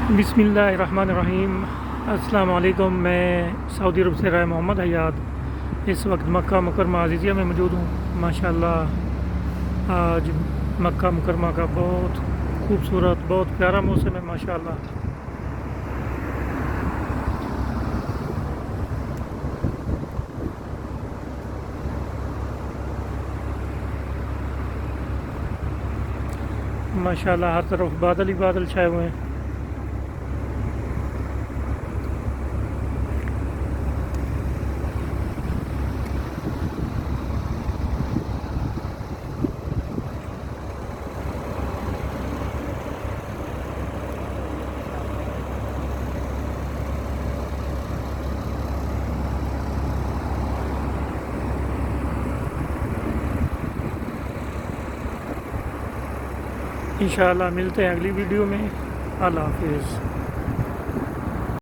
بسم اللہ الرحمن الرحیم۔ السلام علیکم۔ میں سعودی عرب سے رائے محمد حیات اس وقت مکہ مکرمہ عزیزیہ میں موجود ہوں۔ ماشاءاللہ آج مکہ مکرمہ کا بہت خوبصورت بہت پیارا موسم ہے ماشاءاللہ۔ ماشاءاللہ ہر طرف بادل ہی بادل چھائے ہوئے ہیں۔ انشاءاللہ ملتے ہیں اگلی ویڈیو میں۔ اللہ حافظ۔